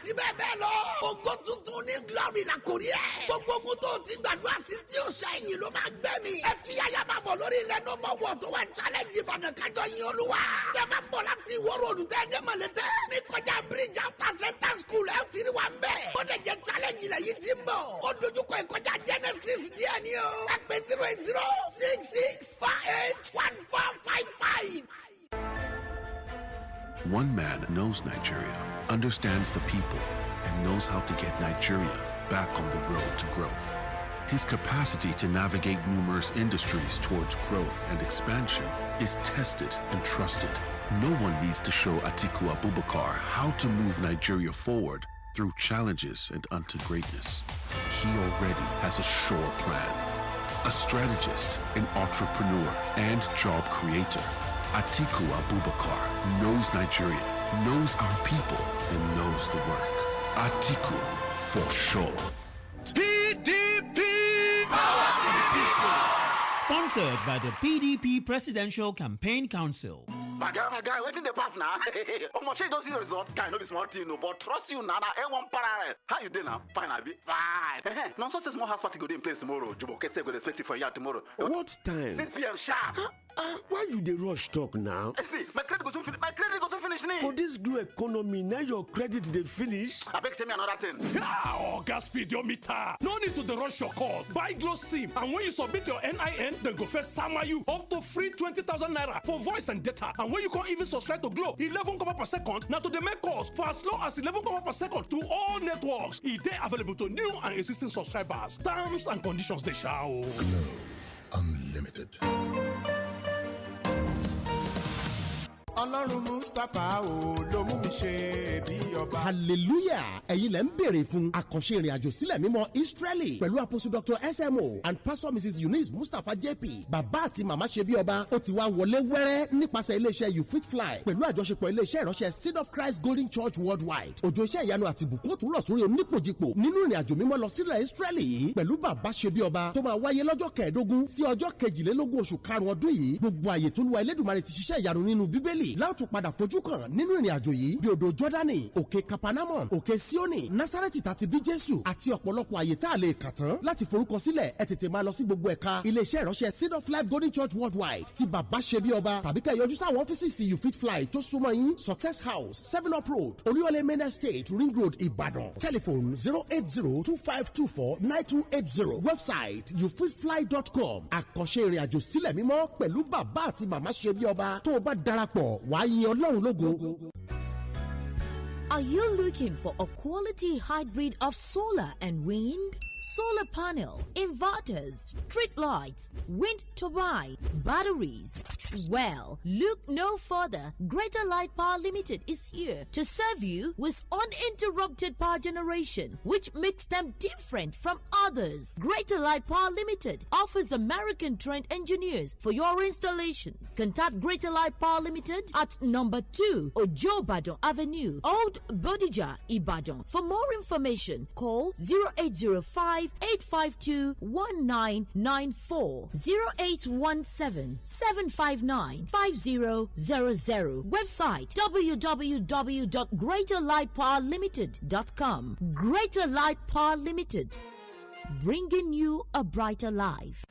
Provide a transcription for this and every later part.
àti bẹ́ẹ̀ bẹ́ẹ̀ lọ. Ògo tuntun ní glory la kò rí ẹ̀. Gbogbo ogun tó ti gbàdúrà sí tí ó ṣẹ́yìn ló máa gbẹ̀mí. Ẹ fi yáyà máa bọ̀ lórí ilẹ̀ ní ọmọ wọ̀ tó wà challenge Ìbàdàn kájọ yín Olúwa. Tẹ́ máa bọ̀ láti ìwọ́rọ̀ olùtẹ́ ẹ̀dẹ́ mọ̀lẹ́tẹ́. Ní kọjá bridge after center school ẹ̀ ti rí wa ń bẹ̀. Ó dẹ̀ jẹ́ challenge ilẹ̀ yìí ti ń bọ̀. Ó dojúkọ ìkọjá Genesis díẹ̀ ni o. Ẹ pè 08066581455. One man knows Nigeria, understands the people, and knows how to get Nigeria back on the road to growth. His capacity to navigate numerous industries towards growth and expansion is tested and trusted. No one needs to show Atiku Abubakar how to move Nigeria forward through challenges and unto greatness. He already has a sure plan. A strategist, an entrepreneur, and job creator. Atiku Abubakar knows Nigeria, knows our people, and knows the work. Atiku, for sure. PDP! Power to the people! Sponsored by the PDP Presidential Campaign Council. My guy, waiting the path now. Almost she don't see the result. Guy, no be small thing, no, but trust you, Nana. One parallel. How you doing now? Fine, I be fine. Now, so small house party go in place tomorrow. Jubo Kese go expect you for you tomorrow. What time? 6 p.m. sharp. Why you dey rush talk now? See, my credit goes finish. My credit goes finish. For this glue economy, now your credit dey finish. I beg, tell me another thing. Oh, gas speedometer. No need to rush your call. Buy Glow SIM, and when you submit your NIN, then go first sama you up to free 20,000 naira for voice and data. And when you can't even subscribe to Glow, 11 copper per second. Now to the make calls for as low as 11 copper per second to all networks. It is available to new and existing subscribers. Terms and conditions they shall. Glow Unlimited. Ọlọ́run Mustapha o ló mú mi ṣe bí ọba. Hallelujah! Ẹ̀yin lẹ ń béèrè fún àkànṣe ìrìn àjò sílẹ̀ mímọ́ Israeli pẹ̀lú Apostle Dr. SMO and Pastor Mrs. Eunice Mustapha JP. Bàbá àti màmá ṣe bí ọba ó ti wá wọlé wẹ́rẹ́ nípasẹ̀ iléeṣẹ́ You Fit Fly pẹ̀lú àjọṣepọ̀ iléeṣẹ́ ìránṣẹ́ Seed of Christ Golden Church Worldwide. Òjò iṣẹ́ ìyanu àti ìbùkún tún rọ̀ sórí onípòjìpò nínú ìrìn àjò mímọ́ lọ sílẹ̀ Israeli yìí pẹ̀lú bàbá ṣe bí ọba tó máa wáyé lọ́jọ́ 15 sí ọjọ́ 22 oṣù karùn-ún ọdún yìí. Gbogbo àyè tó Olúwa Elédùmarè ti ṣiṣẹ́ ìyanu nínú Bíbélì láti padà fojú kàn nínú ìrìn àjò yìí bí odò Jọ́dánì, òkè Kapanamon, òkè Síónì, Násárẹ́tì tàti bí Jésù àti ọ̀pọ̀lọpọ̀ àyè tá a lè kà tán. Láti forúkọ sílẹ̀ ẹ tètè máa lọ sí gbogbo ẹ̀ka iléeṣẹ́ ìránṣẹ́ Seed of Life Golden Church Worldwide ti bàbá ṣe bí ọba tàbí kẹ́ yọjú sáwọn ọ́fíìsì You Fit Fly tó súnmọ́ yín Success House 7 Up Road Olúyọ̀lé Main Estate Ring Road Ìbàdàn. Telephone 08025249280. Website youfitfly.com. Àkànṣe ìrìn àjò sílẹ̀ mímọ́ pẹ̀lú bàbá àti màmá ṣe bí ọba tó o bá darapọ̀ wàá yin Ọlọ́run lógo. Are you looking for a quality hybrid of solar and wind? Solar panel, inverters, street lights, wind turbine, batteries. Well, look no further. Greater Light Power Limited is here to serve you with uninterrupted power generation, which makes them different from others. Greater Light Power Limited offers American trained engineers for your installations. Contact Greater Light Power Limited at number 2 Ojo Badon Avenue, Old Bodija, Ibadan. For more information, call 0805-852-1994, 0817-759-5000. Website www.greaterlightpowerlimited.com. Greater Light Power Limited, bringing you a brighter life.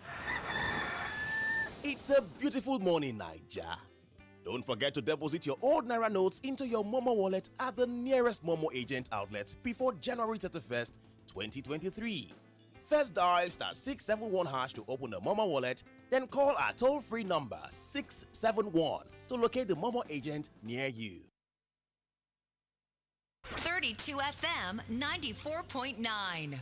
It's a beautiful morning, Naija. Don't forget to deposit your old Naira notes into your Momo wallet at the nearest Momo agent outlet before January 31st, 2023. First dial *671# to open the Momo wallet, then call our toll-free number 671 to locate the Momo agent near you. 32 FM 94.9.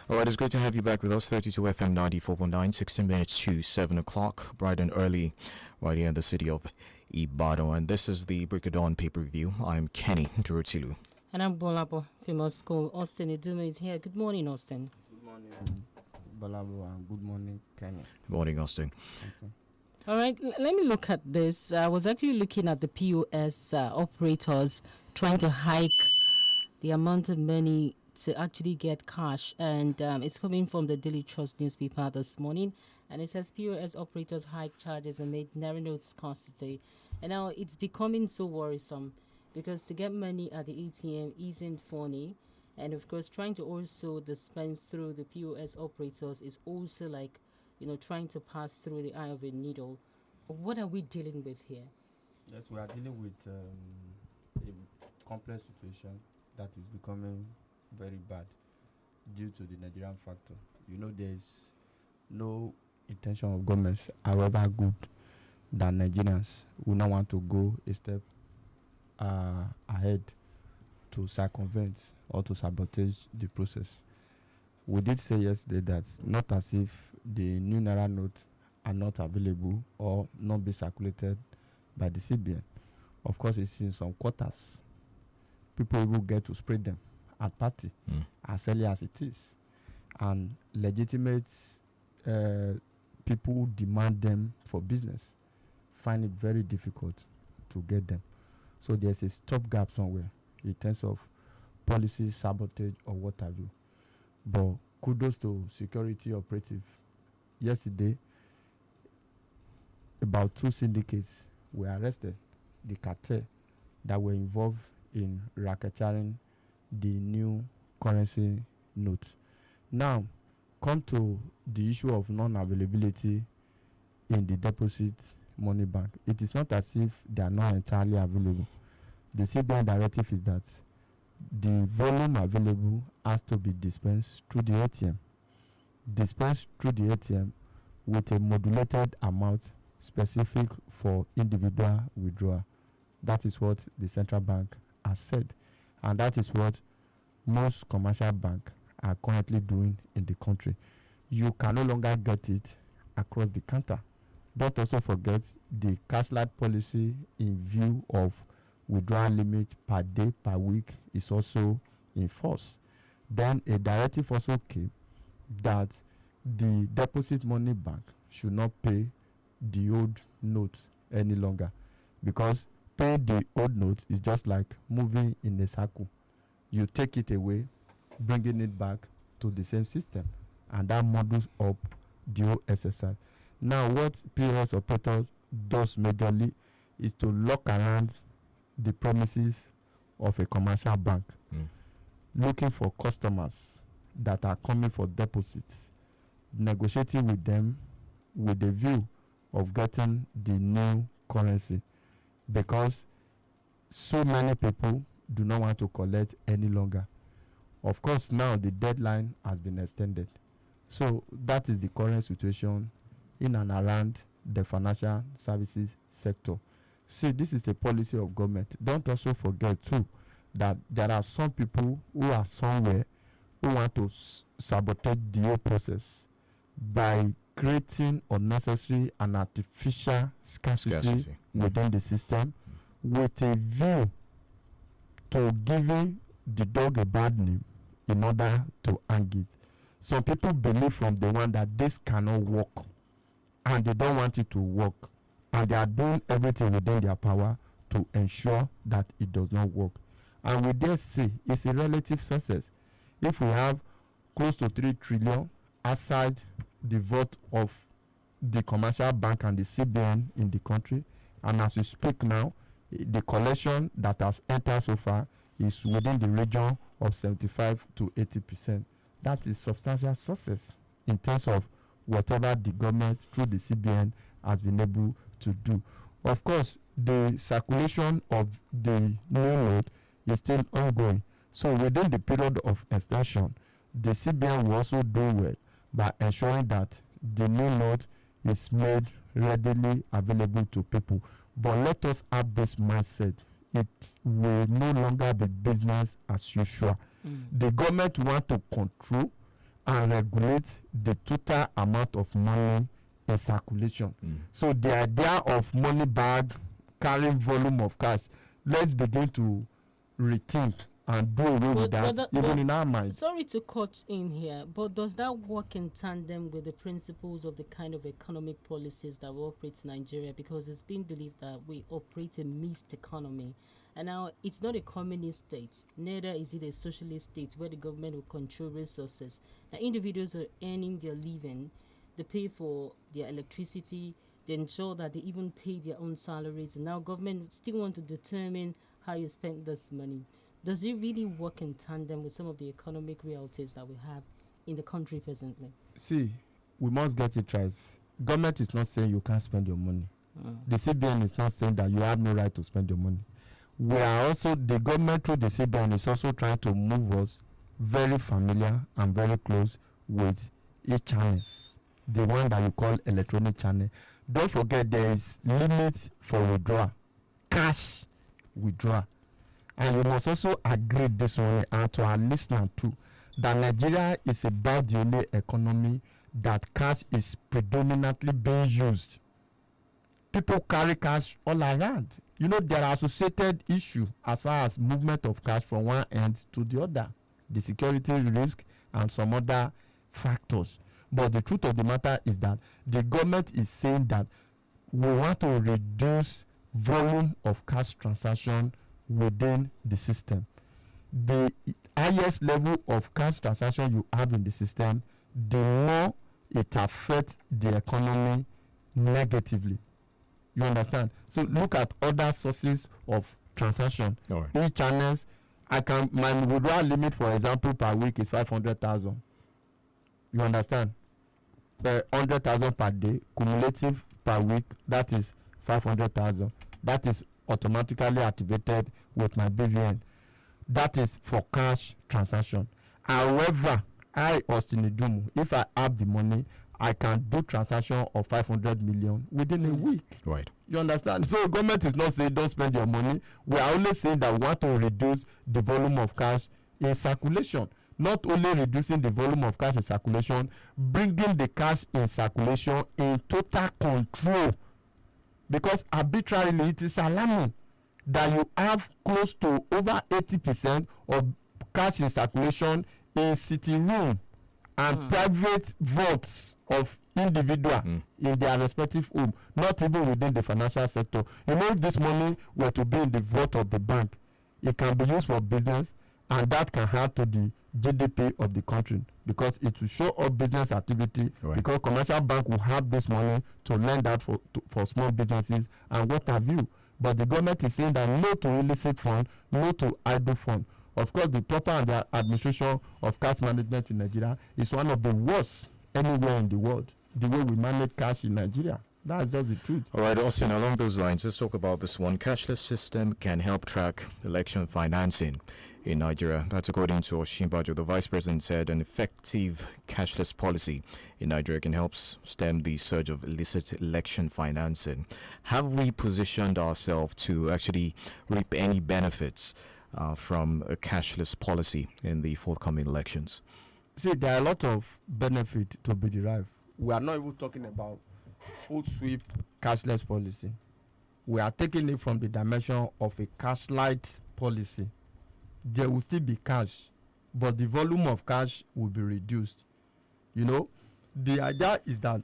All right, it's great to have you back with us. 32 FM 94.9, 16 minutes to 7 o'clock, bright and early, right here in the city of Ibadan. And this is the Break of Dawn pay-per-view. I'm Kenny DUROTILU. And I'm GBOLABO, Famous School. Austin Iduma is here. Good morning, Austin. Good morning, GBOLABO, and good morning, Kenny. Good morning, Austin. Okay. All right, let me look at this. I was actually looking at the POS operators trying to hike the amount of money to actually get cash, and it's coming from the Daily Trust newspaper this morning, and it says POS operators hike charges amid narrow notes scarcity. And now it's becoming so worrisome because to get money at the ATM isn't funny, and of course trying to also dispense through the POS operators is also like, trying to pass through the eye of a needle. What are we dealing with here? Yes, we are dealing with a complex situation that is becoming very bad due to the Nigerian factor. There's no intention of governments, however good, that Nigerians will not want to go a step ahead to circumvent or to sabotage the process. We did say yesterday that not as if the new Naira note are not available or not be circulated by the CBN. Of course, it's in some quarters. People will get to spread them at party as early as it is. And legitimate people who demand them for business find it very difficult to get them. So there's a stopgap somewhere in terms of policy sabotage or what have you. But kudos to security operative. Yesterday, about 2 syndicates were arrested, the cartel that were involved in racketeering the new currency note. Now, come to the issue of non-availability in the deposit money bank. It is not as if they are not entirely available. The CBN directive is that the volume available has to be dispensed through the ATM. Dispensed through the ATM with a modulated amount specific for individual withdrawal. That is what the central bank has said. And that is what most commercial banks are currently doing in the country. You can no longer get it across the counter. Don't also forget the cash-lite policy in view of withdrawal limit per day, per week is also in force. Then a directive also came that the deposit money bank should not pay the old note any longer, because paying the old note is just like moving in a circle. You take it away, bringing it back to the same system, and that models up the OSSI. Now, what POS operator does majorly is to look around the premises of a commercial bank, looking for customers that are coming for deposits, negotiating with them with the view of getting the new currency, because so many people do not want to collect any longer. Of course, now the deadline has been extended. So that is the current situation in and around the financial services sector. See, this is a policy of government. Don't also forget too that there are some people who are somewhere who want to sabotage the whole process by creating unnecessary and artificial scarcity within the system with a view to giving the dog a bad name in order to hang it. Some people believe from the one that this cannot work, and they don't want it to work, and they are doing everything within their power to ensure that it does not work. And we dare say it's a relative success. If we have close to 3 trillion aside the vote of the commercial bank and the CBN in the country, and as we speak now, the collection that has entered so far is within the region of 75 to 80%. That is substantial success in terms of whatever the government through the CBN has been able to do. Of course, the circulation of the new note is still ongoing. So within the period of extension, the CBN will also do well by ensuring that the new note is made readily available to people. But let us have this mindset. It will no longer be business as usual. The government want to control and regulate the total amount of money in circulation. So the idea of money bag carrying volume of cash, let's begin to rethink and do away with that, even in our minds. Sorry to cut in here, but does that work in tandem with the principles of the kind of economic policies that will operate in Nigeria? Because it's been believed that we operate a mixed economy. And now it's not a communist state, neither is it a socialist state where the government will control resources. Now individuals are earning their living, they pay for their electricity, they ensure that they even pay their own salaries. And now government still want to determine how you spend this money. Does it really work in tandem with some of the economic realities that we have in the country presently? See, we must get it right. Government is not saying you can't spend your money. The CBN is not saying that you have no right to spend your money. We are also, the government through the CBN is also trying to move us very familiar and very close with e-channels, the one that you call electronic channel. Don't forget there is limit for withdrawal, cash withdrawal. And we must also agree this one, and to our listener too, that Nigeria is about the only economy that cash is predominantly being used. People carry cash all around. You know, there are associated issues as far as movement of cash from one end to the other, the security risk and some other factors. But the truth of the matter is that the government is saying that we want to reduce volume of cash transaction within the system. The highest level of cash transaction you have in the system, the more it affects the economy negatively. You understand? So look at other sources of transaction. Right. E-channels, my withdrawal limit, for example, per week is 500,000. You understand? 100,000 per day, cumulative per week, that is 500,000. That is automatically activated with my BVN. That is for cash transaction. However, I, Austin Idumu, if I have the money, I can do transaction of 500 million within a week. Right. You understand? So government is not saying don't spend your money. We are only saying that we want to reduce the volume of cash in circulation. Not only reducing the volume of cash in circulation, bringing the cash in circulation in total control. Because arbitrarily it is alarming that you have close to over 80% of cash in circulation in sitting room and private votes of individual in their respective home, not even within the financial sector. You know, if this money were to be in the vault of the bank, it can be used for business, and that can add to the GDP of the country because it will show up business activity. Right. Because commercial bank will have this money to lend out for small businesses and what have you. But the government is saying that no to illicit fund, no to idle fund. Of course, the proper and the administration of cash management in Nigeria is one of the worst anywhere in the world. The way we manage cash in Nigeria. That's just the truth. All right, Austin, along those lines, let's talk about this one. Cashless system can help track election financing in Nigeria. That's according to Osinbajo. The Vice President said an effective cashless policy in Nigeria can help stem the surge of illicit election financing. Have we positioned ourselves to actually reap any benefits from a cashless policy in the forthcoming elections? See, there are a lot of benefit to be derived. We are not even talking about full sweep cashless policy. We are taking it from the dimension of a cash light policy. There will still be cash, but the volume of cash will be reduced. You know, the idea is that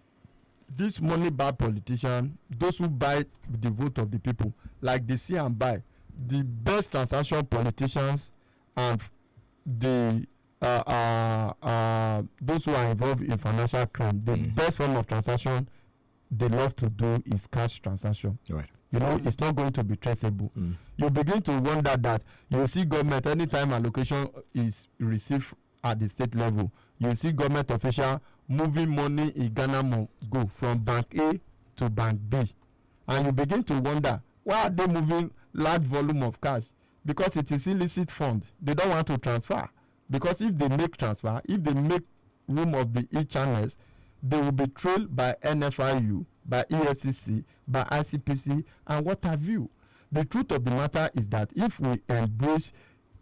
these money bag politicians, those who buy the vote of the people, like the see and buy, the best transaction politicians and the those who are involved in financial crime, the best form of transaction they love to do is cash transaction. Right. You know, it's not going to be traceable. You begin to wonder that you see government, anytime allocation is received at the state level, you see government official moving money in Ghana must go from bank A to bank B. And you begin to wonder, why are they moving large volume of cash? Because it is illicit fund. They don't want to transfer. Because if they make transfer, if they make room of the e-channels, they will be trailed by NFIU, by EFCC, by ICPC, and what have you. The truth of the matter is that if we embrace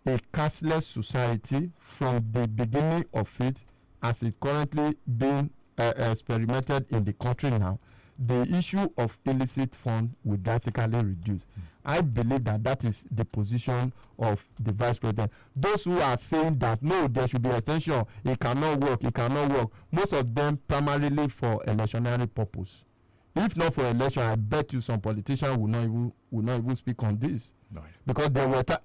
a cashless society from the beginning of it, as it currently being experimented in the country now, the issue of illicit fund will drastically reduce. I believe that is the position of the vice president. Those who are saying that no, there should be extension, it cannot work, most of them primarily for electionary purpose. If not for election, I bet you some politicians will not even speak on this. Right. Because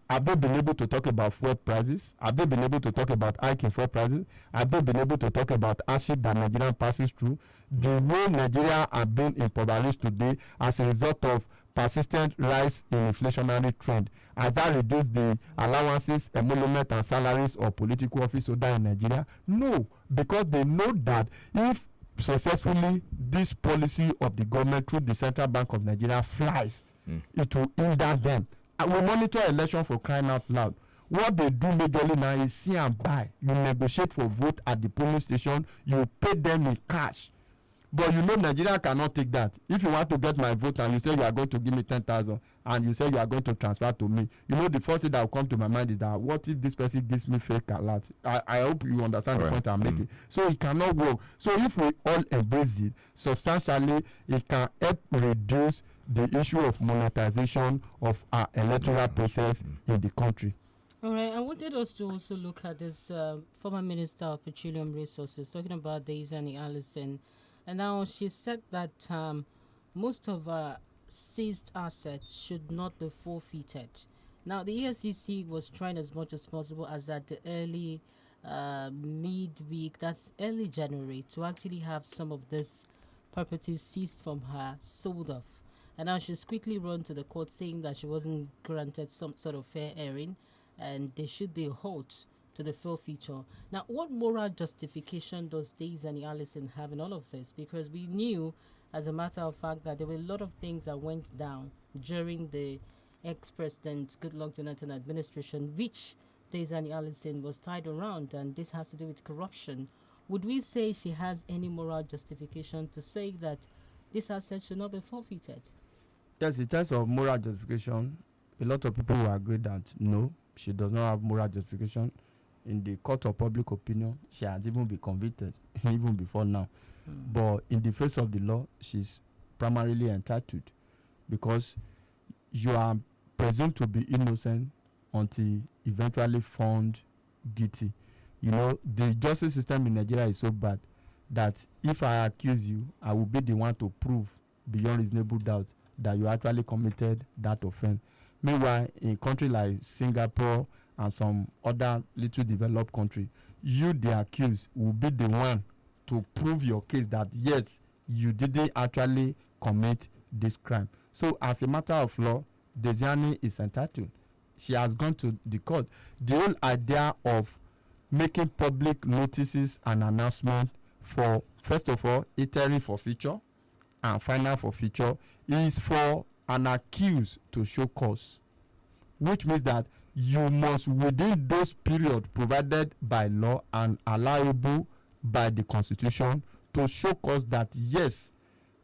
have they been able to talk about fuel prices? Have they been able to talk about hiking fuel prices? Have they been able to talk about hardship that Nigeria passes through? The way Nigeria are being impoverished today as a result of persistent rise in inflationary trend, has that reduced the allowances, emolument, and salaries of political office holder in Nigeria? No, because they know that if successfully this policy of the government through the Central Bank of Nigeria flies, it will hinder them. And we monitor election for crying out loud. What they do majorly now is see and buy. You negotiate for vote at the polling station, you pay them in cash. But you know Nigeria cannot take that. If you want to get my vote and you say you are going to give me 10,000 and you say you are going to transfer to me, you know the first thing that will come to my mind is that what if this person gives me fake alert? I hope you understand the point I'm making. So it cannot work. So if we all embrace it, substantially it can help reduce the issue of monetization of our electoral process in the country. All right, I wanted us to also look at this former Minister of Petroleum Resources, talking about Daisy Allison. And now she said that most of our seized assets should not be forfeited. Now, the EFCC was trying as much as possible as at the early midweek, that's early January, to actually have some of this property seized from her, sold off. And now she's quickly run to the court saying that she wasn't granted some sort of fair hearing and there should be a halt to the forfeiture. Now, what moral justification does Daisy and Allison have in all of this? Because we knew, as a matter of fact, that there were a lot of things that went down during the ex-president Goodluck Jonathan administration, which Daisy and Allison was tied around, and this has to do with corruption. Would we say she has any moral justification to say that this asset should not be forfeited? Yes, in terms of moral justification, a lot of people will agree that no, she does not have moral justification. In the court of public opinion, she has even been convicted even before now. But in the face of the law, she's primarily entitled, because you are presumed to be innocent until eventually found guilty. You know, the justice system in Nigeria is so bad that if I accuse you, I will be the one to prove beyond reasonable doubt that you actually committed that offense. Meanwhile, in a country like Singapore and some other little developed country, you, the accused, will be the one to prove your case that yes, you didn't actually commit this crime. So as a matter of law, Desiani is entitled. She has gone to the court. The whole idea of making public notices and announcement for, first of all, iteration for future and final for future is for an accused to show cause, which means that you must, within those periods provided by law and allowable by the Constitution, to show cause that yes,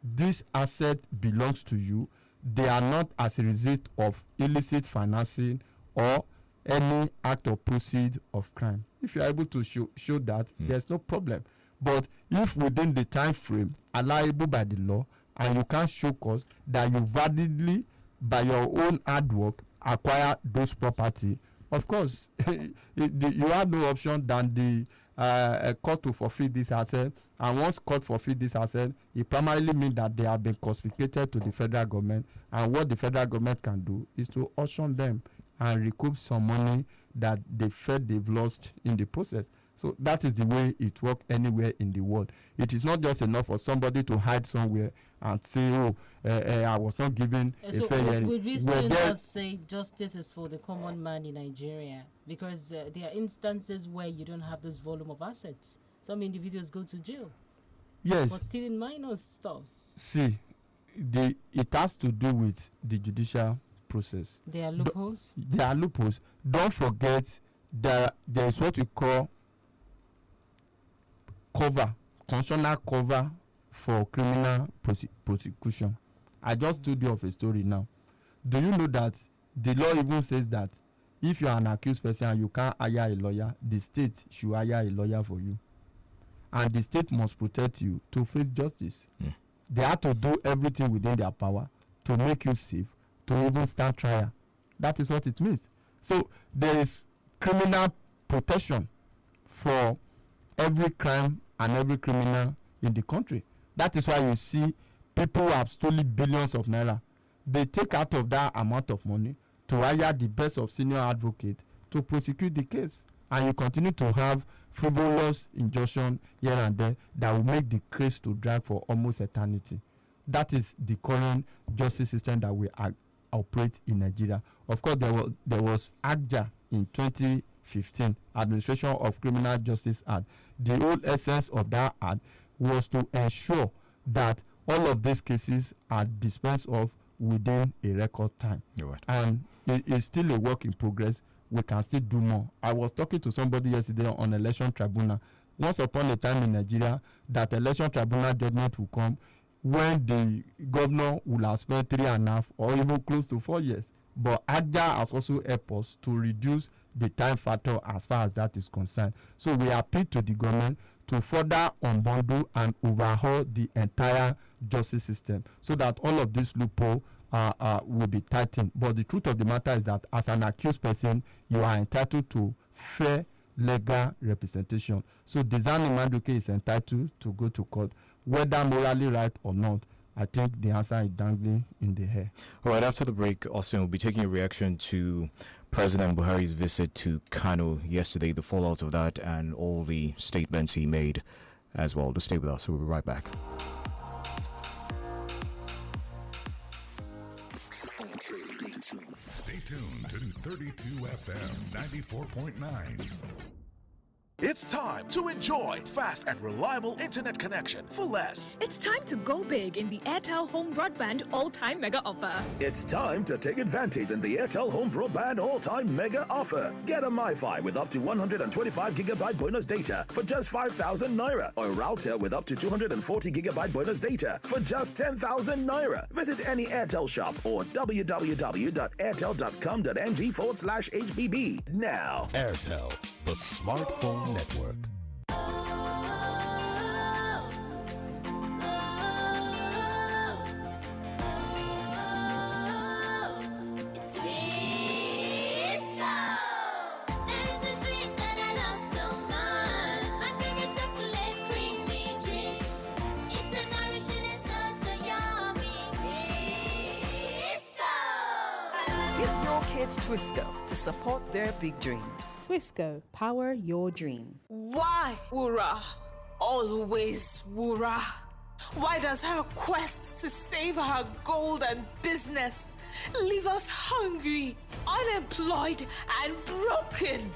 this asset belongs to you. They are not as a result of illicit financing or any act or proceed of crime. If you are able to show that, there's no problem. But if within the time frame allowable by the law, and you can't show cause that you validly, by your own hard work, acquire those property, of course, you have no option than the court to forfeit this asset. And once court forfeit this asset, it primarily means that they have been confiscated to the federal government. And what the federal government can do is to auction them and recoup some money that they felt they've lost in the process. So that is the way it works anywhere in the world. It is not just enough for somebody to hide somewhere and say, oh, I was not given a fair hearing. Would we still not say justice is for the common man in Nigeria? Because there are instances where you don't have this volume of assets. Some individuals go to jail. Yes. For stealing minor stuff. See, it has to do with the judicial process. There are loopholes? There are loopholes. Don't forget that there is what we call constitutional cover for criminal prosecution. I just told you of a story now. Do you know that the law even says that if you are an accused person and you can't hire a lawyer, the state should hire a lawyer for you, and the state must protect you to face justice. they have to do everything within their power to make you safe, to even start trial. That is what it means. So there is criminal protection for every crime and every criminal in the country. That is why you see people who have stolen billions of naira. They take out of that amount of money to hire the best of senior advocate to prosecute the case. And you continue to have frivolous injunction here and there that will make the case to drag for almost eternity. That is the current justice system that we operate in Nigeria. Of course, there was ACJA in 2015, Administration of Criminal Justice Act. The whole essence of that act was to ensure that all of these cases are dispensed of within a record time. Right. And it's still a work in progress. We can still do more. I was talking to somebody yesterday on election tribunal. Once upon a time in Nigeria, that election tribunal judgment will come when the governor will have spent 3.5 or even close to 4 years. But ACJA has also helped us to reduce the time factor as far as that is concerned. So we appeal to the government to further unbundle and overhaul the entire justice system so that all of this loophole will be tightened. But the truth of the matter is that as an accused person, you are entitled to fair legal representation. So Dizani Manduke is entitled to go to court, whether morally right or not. I think the answer is dangling in the air. All right, after the break, Austin will be taking a reaction to President Buhari's visit to Kano yesterday, the fallout of that, and all the statements he made as well. To stay with us, we'll be right back. Stay tuned to 32 FM 94.9. It's time to enjoy fast and reliable internet connection for less. It's time to go big in the INT'L Home Broadband All-Time Mega Offer. It's time to take advantage in the INT'L Home Broadband All-Time Mega Offer. Get a MiFi with up to 125 gigabyte bonus data for just 5,000 naira, or a router with up to 240 gigabyte bonus data for just 10,000 naira. Visit any INT'L shop or www.airtel.com.ng/HBB now. INT'L, the smartphone network. Twisco to support their big dreams. Twisco, power your dream. Why, Wura? Always Wura. Why does her quest to save her gold and business leave us hungry, unemployed, and broken?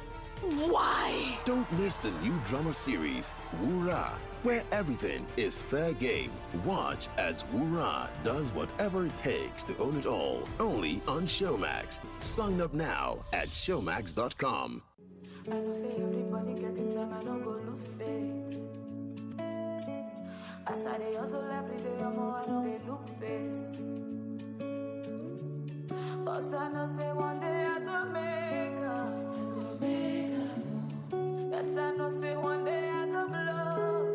Why? Don't miss the new drama series, Wura, where everything is fair game. Watch as Wura does whatever it takes to own it all. Only on Showmax. Sign up now at showmax.com. I know say everybody getting time, I don't go lose faith. As I dey hustle every day, I know they look face. Cause I know say one day I go make up. Yes, I know say one day I go blow.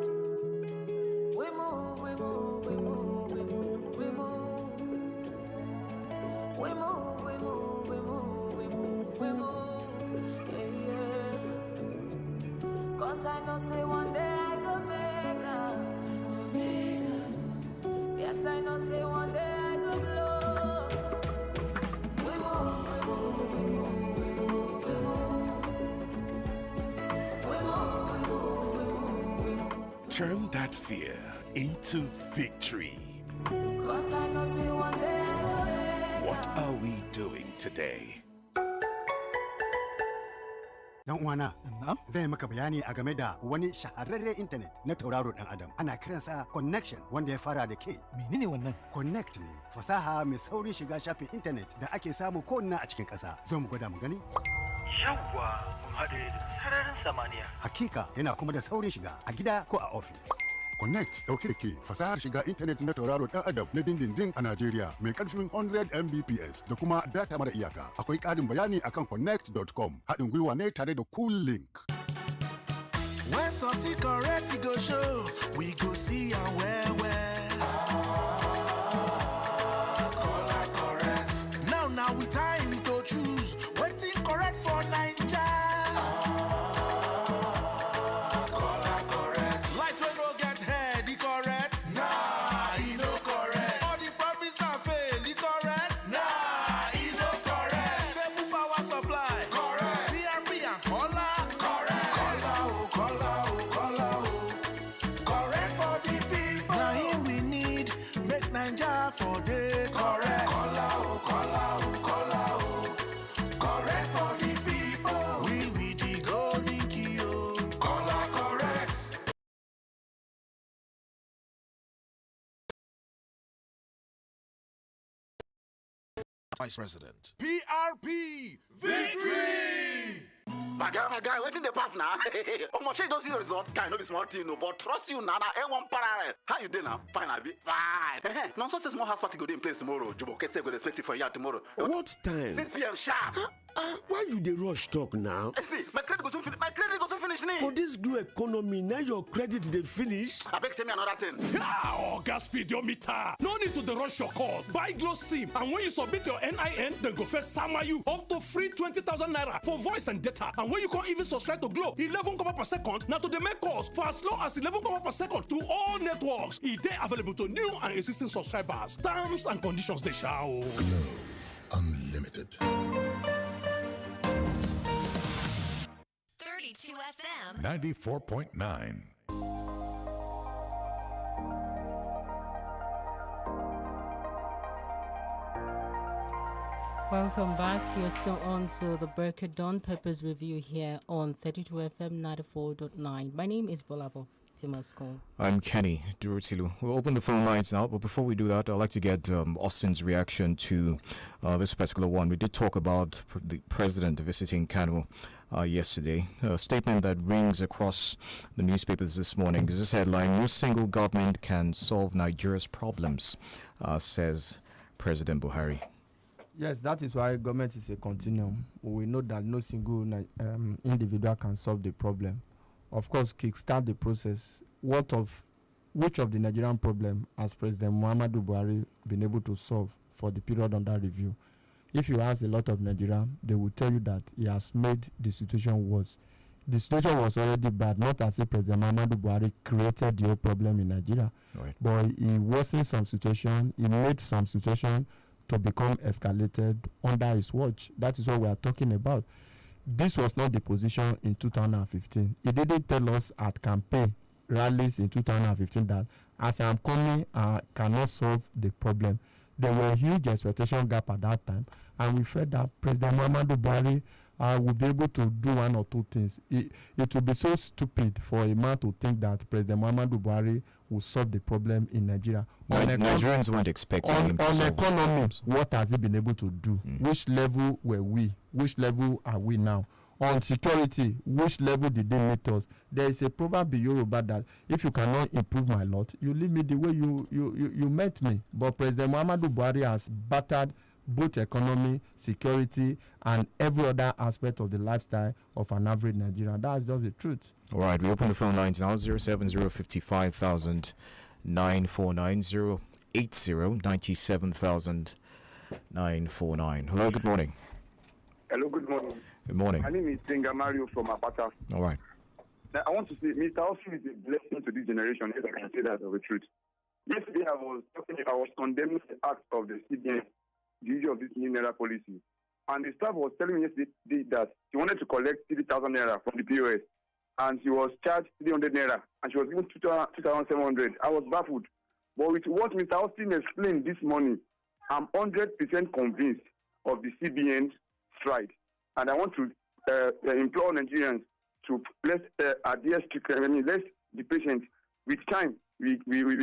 We move, we move, we move, we move, we move. We move, we move, we move, we move, we move. Yeah, yeah. Cause I know say one day I go make up. Yes, I know say one day I go blow. We move, we move, we move, we move, we move. Turn that fear into victory. Cause I know say one day I go make What are we doing today? Dan uwana, zai maka bayani a game da wani shahararren intanet na tauraro dan Adam. Ana kiransa Connection wanda ya fara da K. Menene wannan? Connect ne, fasaha mai saurin shiga shafin intanet da ake samu ko'ina a cikin ƙasa. Zo mu gwada mu gani. Yawwa, mun haɗe da sararin samaniya. Hakika yana kuma da saurin shiga a gida ko a ofis. Connect dauke da ke fasahar shiga intanet na tauraro dan Adam na dindindin a Najeriya mai karfin 100 Mbps da kuma data mara iyaka. Akwai ƙarin bayani akan connect.com. Haɗin gwiwa ne tare da Cool Link. When something correct go show, we go see and well. Vice President. PRP Victory! My guy, waiting the path now. Oh, my shit don't see the result. Guy, no be small thing, no, but trust you, Nana. A1 parallel. How you doing now? Fine, I be fine. No, so small house party go in place tomorrow. Jubo Kese go expect you for here tomorrow. What time? 6 p.m. sharp. Why you dey rush talk now? See, my credit goes finish. My credit goes finish. For this new economy, now your credit they finish. I beg, send me another 10. Oh, gas speedometer. No need to rush your call. Buy Glow SIM, and when you submit your NIN, then go first sama you up to free 20,000 naira for voice and data. And when you can't even subscribe to Glow, 11 kobo per second. Now to the make calls for as low as 11 kobo per second to all networks. It is available to new and existing subscribers. Terms and conditions they shall. Glow Unlimited. 32 FM 94.9. Welcome back. You're still on to the Burger Dawn Peppers Review here on 32 FM 94.9. My name is GBOLABO. I'm Kenny DUROTILU. We'll open the phone lines now, but before we do that, I'd like to get Austin's reaction to this particular one. We did talk about the president visiting Kano yesterday. A statement that rings across the newspapers this morning is this headline: "No single government can solve Nigeria's problems," says President Buhari. Yes, that is why government is a continuum. We know that no single individual can solve the problem. Of course, kickstart the process. Which of the Nigerian problem has President Muhammadu Buhari been able to solve for the period under review? If you ask a lot of Nigerians, they will tell you that he has made the situation worse. The situation was already bad, not as if President Muhammadu Buhari created the whole problem in Nigeria. Right. But he worsened some situation, he made some situation to become escalated under his watch. That is what we are talking about. This was not the position in 2015. He didn't tell us at campaign rallies in 2015 that as I'm coming, I cannot solve the problem. There were huge expectation gap at that time, and we felt that President Muhammadu Buhari will be able to do one or two things. It would be so stupid for a man to think that President Muhammadu Buhari will solve the problem in Nigeria. Nigerians weren't expecting him to solve economy, what has he been able to do? Which level were we? Which level are we now? On security, which level did they meet us? There is a proverb in Yoruba that if you cannot improve my lot, you leave me the way you met me. But President Muhammadu Buhari has battered both economy, security, and every other aspect of the lifestyle of an average Nigerian. That's just the truth. All right, we open the phone lines now. 070-55,000 949 080-97,000 949. Hello, good morning. Hello, good morning. Good morning. My name is Senga Mario from Apata. All right. Now, I want to say, Mr. Austin is a blessing to this generation, if I can say that of the truth. Yesterday, I was condemning the act of the CBN, the issue of this new Naira policy. And the staff was telling me yesterday that she wanted to collect 30,000 Naira from the POS. And she was charged 300 Naira. And she was given 2,700. I was baffled. But with what Mr. Austin explained this morning, I'm 100% convinced of the CBN's stride. And I want to implore Nigerians to let's adhere to, let's be patient. With time, we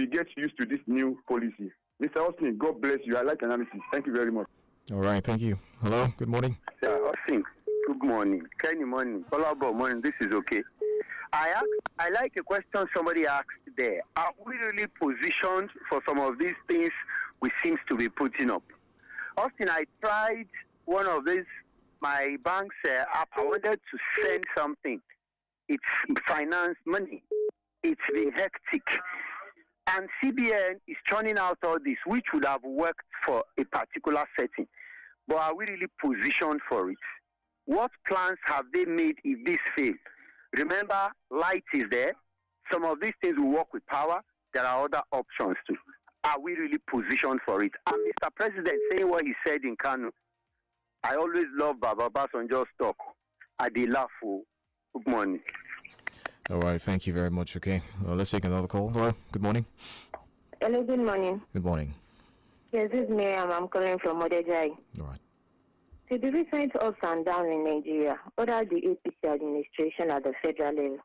get used to this new policy. Mr. Austin, God bless you. I like analysis. Thank you very much. All right, thank you. Hello, good morning. Austin, good morning. Kenny, morning. GBOLABO, morning. This is okay. I like a question somebody asked there. Are we really positioned for some of these things we seem to be putting up? Austin, I tried one of these, my bank's app. I wanted to send something. It's finance money. It's been hectic. And CBN is churning out all this, which would have worked for a particular setting. But are we really positioned for it? What plans have they made if this fails? Remember, light is there. Some of these things will work with power. There are other options too. Are we really positioned for it? And Mr. President saying what he said in Kano, I always love Baba Basanjo's talk. I dey laugh. Good morning. All right, thank you very much. Okay, let's take another call. Hello, good morning. Hello, good morning. Good morning. Yes, this is Miriam. I'm calling from Modejai. All right. So the recent ups and downs in Nigeria under the APC administration at the federal level,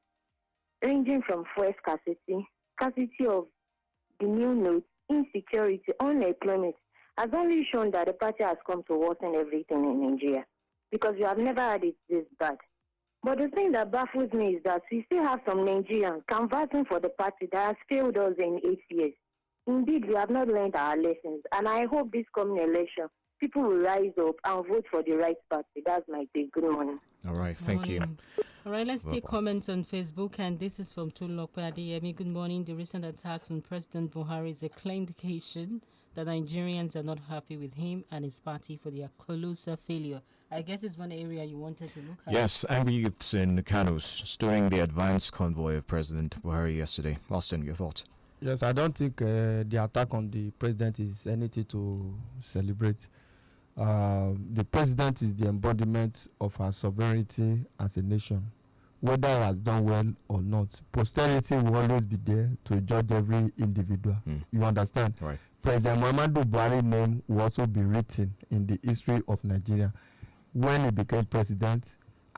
ranging from fuel scarcity of the new notes, insecurity, unemployment, has only shown that the party has come to worsen everything in Nigeria, because we have never had it this bad. But the thing that baffles me is that we still have some Nigerians canvassing for the party that has failed us in 8 years. Indeed, we have not learned our lessons, and I hope this coming election, people will rise up and vote for the right party. That's my take. Good morning. All right, thank you. All right, let's take comments on Facebook, and this is from Tulokwe Adeyemi. Good morning. The recent attacks on President Buhari is a clear indication that Nigerians are not happy with him and his party for their colossal failure. I guess it's one area you wanted to look at. Yes, angry youths in Kano during the advanced convoy of President Buhari yesterday. Austin, your thoughts? Yes, I don't think the attack on the president is anything to celebrate. The president is the embodiment of our sovereignty as a nation. Whether it has done well or not, posterity will always be there to judge every individual. You understand? Right. President Muhammadu Buhari's name will also be written in the history of Nigeria. When he became president,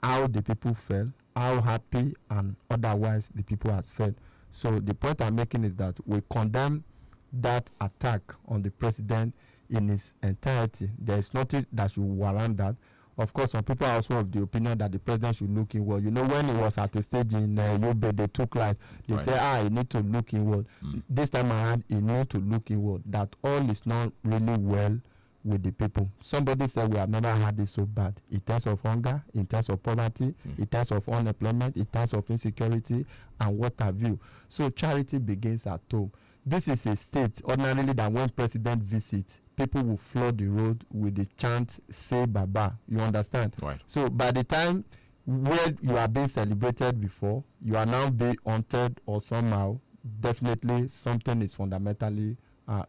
how the people felt, how happy and otherwise the people has felt. So the point I'm making is that we condemn that attack on the president in its entirety. There is nothing that should warrant that. Of course, some people are also of the opinion that the president should look inward. You know, when he was at the stage in Yobe, they took life. They say, he need to look inward. This time around, he need to look inward. That all is not really well with the people. Somebody said we have never had it so bad in terms of hunger, in terms of poverty, in terms of unemployment, in terms of insecurity, and what have you. So charity begins at home. This is a state, ordinarily, that when president visits, people will flood the road with the chant, say Baba. You understand? Right. So by the time where you are being celebrated before, you are now being haunted or somehow, definitely something is fundamentally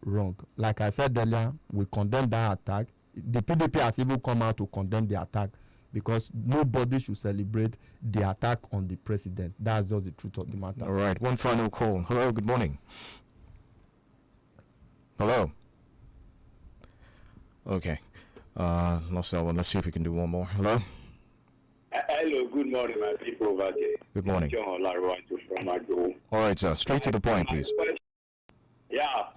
wrong. Like I said earlier, we condemn that attack. The PDP has even come out to condemn the attack because nobody should celebrate the attack on the president. That's just the truth of the matter. All right, one final call. Hello, good morning. Hello. Okay. Lost that one. Let's see if we can do one more. Hello. Hello, good morning, my people over there. Good morning. John Olaruwaju from Agbo. All right, sir. Straight to the point, please.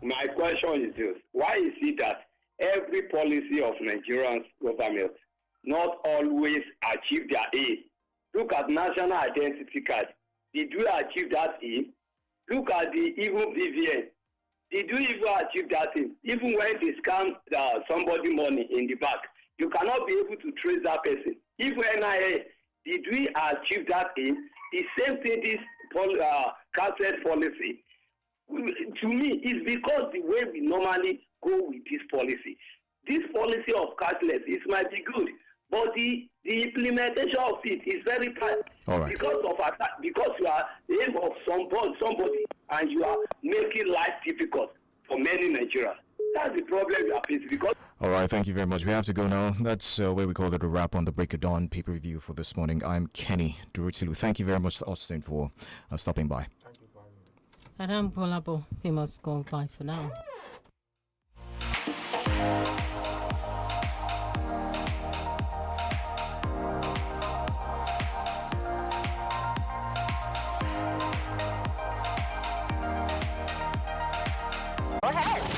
My question is this. Why is it that every policy of Nigerian government not always achieve their aim? Look at national identity card. Did we achieve that aim? Look at the even BVN. Did we even achieve that thing? Even when they scam somebody money in the back, you cannot be able to trace that person. Even NIA, did we achieve that aim? The same thing, this cashless policy. To me, it's because the way we normally go with this policy. This policy of cashless, it might be good, but the implementation of it is very bad. All right. Because of attack, because you are the aim of somebody, and you are making life difficult for many Nigerians. That's the problem we are facing. Because all right, thank you very much. We have to go now. That's where we call it a wrap on the Break of Dawn pay-per-view for this morning. I'm Kenny DUROTILU. Thank you very much, Austin, for stopping by. And I'm GBOLABO. We must go bye for now.